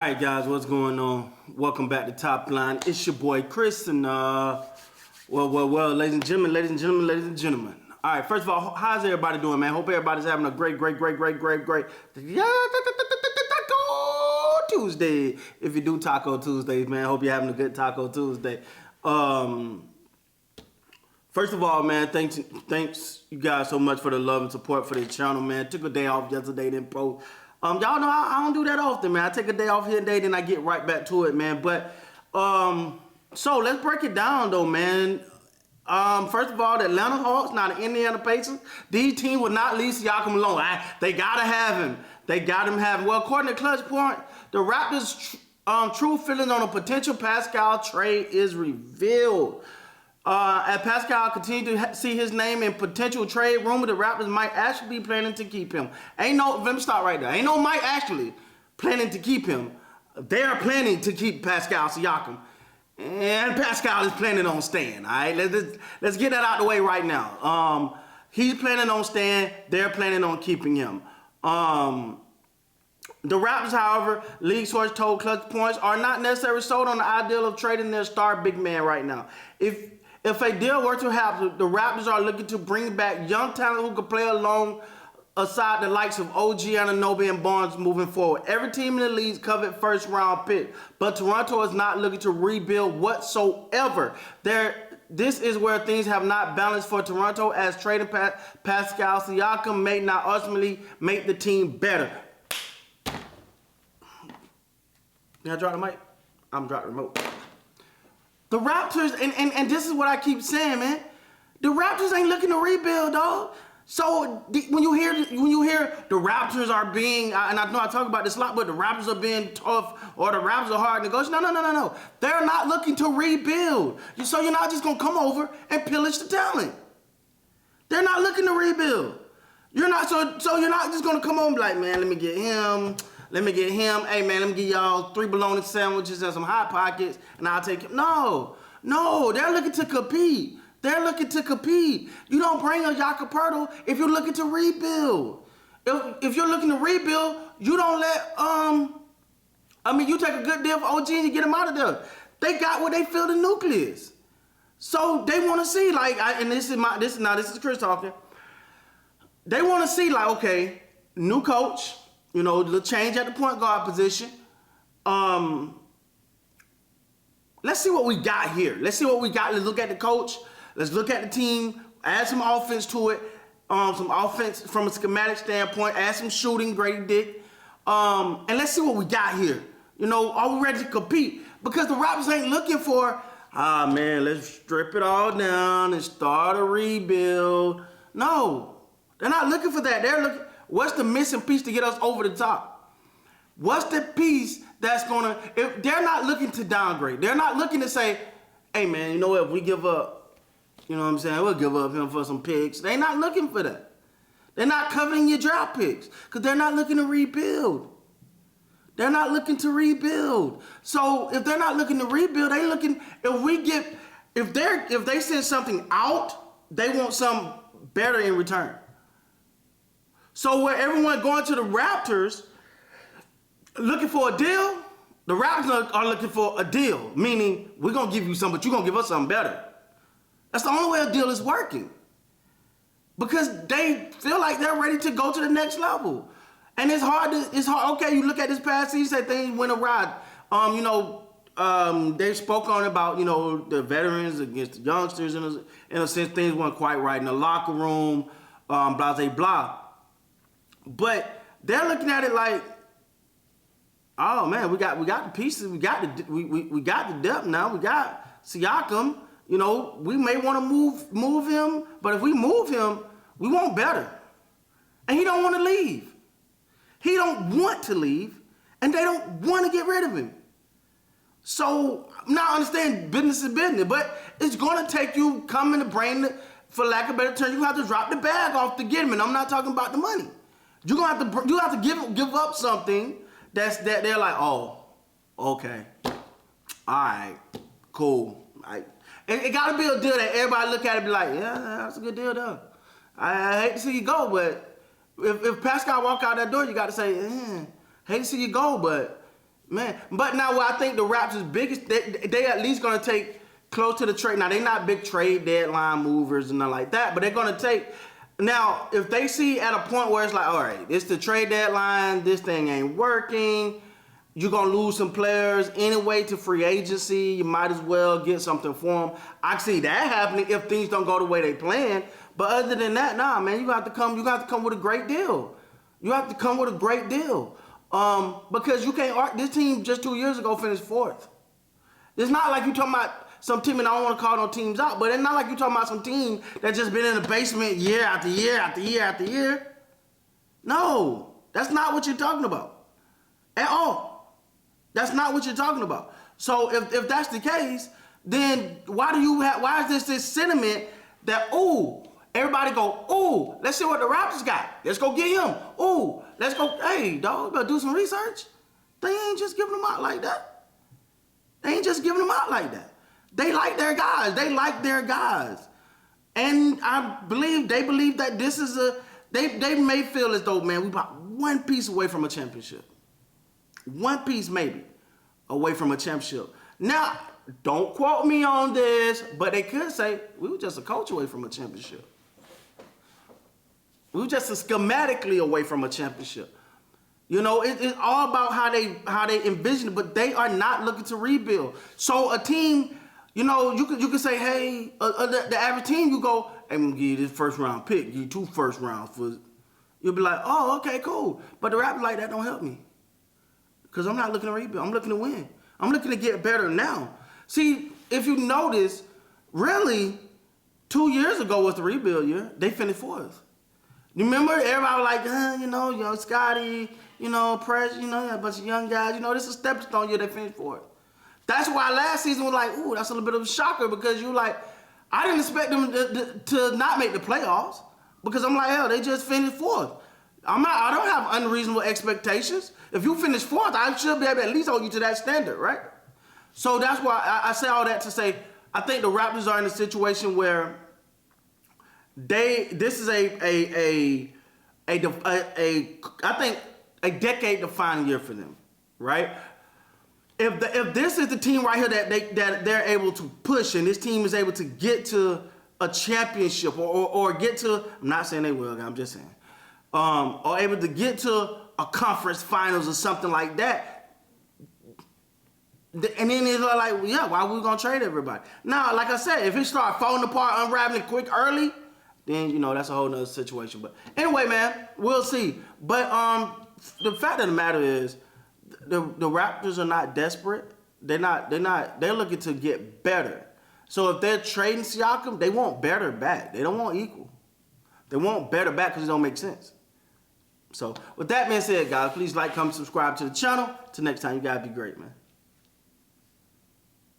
All right, guys, what's going on? Welcome back to Top Line. It's your boy Chris, and well, ladies and gentlemen. All right, first of all, how's everybody doing, man? Hope everybody's having a great Taco Tuesday. If you do Taco Tuesdays, man, hope you're having a good Taco Tuesday. First of all, man, thanks you guys so much for the love and support for the channel, man. Took a day off yesterday, didn't post. Y'all know I don't do that often, man. I take a day off here and there, then I get right back to it, man. But so let's break it down, though, man. First of all, the Atlanta Hawks, now the Indiana Pacers, these teams will not leave Siakam alone. They gotta have him. They got him having. Well, according to Clutch Point, the Raptors' true feelings on a potential Pascal trade is revealed. As Pascal continued to see his name in potential trade rumor, the Raptors might actually be planning to keep him. Let me stop right there. Ain't no might actually planning to keep him. They're planning to keep Pascal Siakam. And Pascal is planning on staying, all right? Let's get that out the way right now. He's planning on staying. They're planning on keeping him. The Raptors, however, league source told Clutch Points, are not necessarily sold on the ideal of trading their star big man right now. If a deal were to happen, the Raptors are looking to bring back young talent who could play alongside the likes of OG Anunoby and Barnes moving forward. Every team in the league covered first round pick, but Toronto is not looking to rebuild whatsoever. This is where things have not balanced for Toronto, as trading Pascal Siakam may not ultimately make the team better. Can I drop the mic? I'm dropping the remote. The Raptors, and this is what I keep saying, man. The Raptors ain't looking to rebuild, dog. So when you hear the Raptors are being, and I know I talk about this a lot, but the Raptors are being tough or the Raptors are hard to negotiate. No. They're not looking to rebuild. So you're not just gonna come over and pillage the talent. They're not looking to rebuild. You're not so you're not just gonna come over and be like, man, let me get him. Hey, man, let me get y'all 3 bologna sandwiches and some Hot Pockets, and I'll take him. No, they're looking to compete. You don't bring a Jakob if you're looking to rebuild. If you're looking to rebuild, you don't let, you take a good deal for OG and you get him out of there. They got what they feel the nucleus. So they want to see, this is Chris talking. They want to see, okay, new coach, the change at the point guard position. Let's see what we got here. Let's look at the coach. Let's look at the team. Add some offense to it. Some offense from a schematic standpoint. Add some shooting, Grady Dick. And let's see what we got here. Are we ready to compete? Because the Raptors ain't looking for, let's strip it all down and start a rebuild. No, they're not looking for that. They're looking, what's the missing piece to get us over the top? What's the piece that's if they're not looking to downgrade, they're not looking to say, hey man, if we give up, we'll give up him for some picks. They're not looking for that. They're not covering your draft picks because they're not looking to rebuild. So if they're not looking to rebuild, they looking, if they send something out, they want something better in return. So where everyone going to the Raptors looking for a deal, the Raptors are looking for a deal, meaning we're going to give you something, but you're going to give us something better. That's the only way a deal is working. Because they feel like they're ready to go to the next level. And it's hard. Okay, you look at this past season, say things went awry. They spoke on about, the veterans against the youngsters. In a sense, things weren't quite right in the locker room, blah. But they're looking at it like, oh man, we got the pieces, we got the depth now. We got Siakam. We may want to move him, but if we move him, we want better. And he don't want to leave. He don't want to leave, and they don't want to get rid of him. So now I understand business is business, but it's going to take you coming to bring, for lack of a better term, you have to drop the bag off to get him, and I'm not talking about the money. You have to give up something that they're like, oh, okay, all right, cool. It got to be a deal that everybody look at it and be like, yeah, that's a good deal though. I hate to see you go, but if Pascal walk out that door, you got to say, hate to see you go, but Man, but now what I think the Raptors' biggest, they at least gonna take close to the trade. Now they not big trade deadline movers and nothing like that, but they're gonna take. Now if they see at a point where it's like, all right, it's the trade deadline, this thing ain't working, you're gonna lose some players anyway to free agency. You might as well get something for them. I see that happening if things don't go the way they plan. But other than that, nah, man, you got to come. You got to come with a great deal. You have to come with a great deal. Because you can't. This team just 2 years ago finished 4th. It's not like you talking about some team, and I don't want to call no teams out, but it's not like you talking about some team that just been in the basement year after year after year after year. No, that's not what you're talking about at all. That's not what you're talking about. So if that's the case, then why is this sentiment that, ooh, everybody go, ooh, let's see what the Raptors got. Let's go get him. Ooh, let's go. Hey, dog, better do some research. They ain't just giving them out like that. They ain't just giving them out like that. They like their guys. They like their guys. And they believe that this is they may feel as though, man, we about one piece away from a championship. One piece maybe away from a championship. Now, don't quote me on this, but they could say we were just a coach away from a championship. We were just schematically away from a championship. You know, it's all about how they envision it, but they are not looking to rebuild. So a team, you know, you can say, hey, the average team, you go, hey, I'm gonna give you this first round pick, give you 2 first rounds for. You'll be like, oh, okay, cool. But the Raptors like that don't help me, because I'm not looking to rebuild. I'm looking to win. I'm looking to get better now. See, if you notice, really, 2 years ago was the rebuild year. They finished 4th. You remember everybody was like, you know, Scotty, you know, Press, you know, a bunch of young guys. You know, this is a stepping stone year. They finished 4th. That's why last season was like, ooh, that's a little bit of a shocker, because you like, I didn't expect them to not make the playoffs, because I'm like, hell, they just finished 4th. I don't have unreasonable expectations. If you finish 4th, I should be able to at least hold you to that standard, right? So that's why I say all that to say, I think the Raptors are in a situation where this is I think a decade-defining year for them, right? If this is the team right here that they're able to push, and this team is able to get to a championship or get to, I'm not saying they will, I'm just saying, or able to get to a conference finals or something like that. And then it's like, well, yeah, why are we gonna trade everybody? Now, like I said, if it start falling apart, unraveling quick early, then you know that's a whole nother situation. But anyway, man, we'll see. But the fact of the matter is, the Raptors are not desperate. They're looking to get better. So if they're trading Siakam, they want better back. They don't want equal. They want better back because it don't make sense. So with that being said, guys, please like, comment, subscribe to the channel. Till next time, you guys be great, man.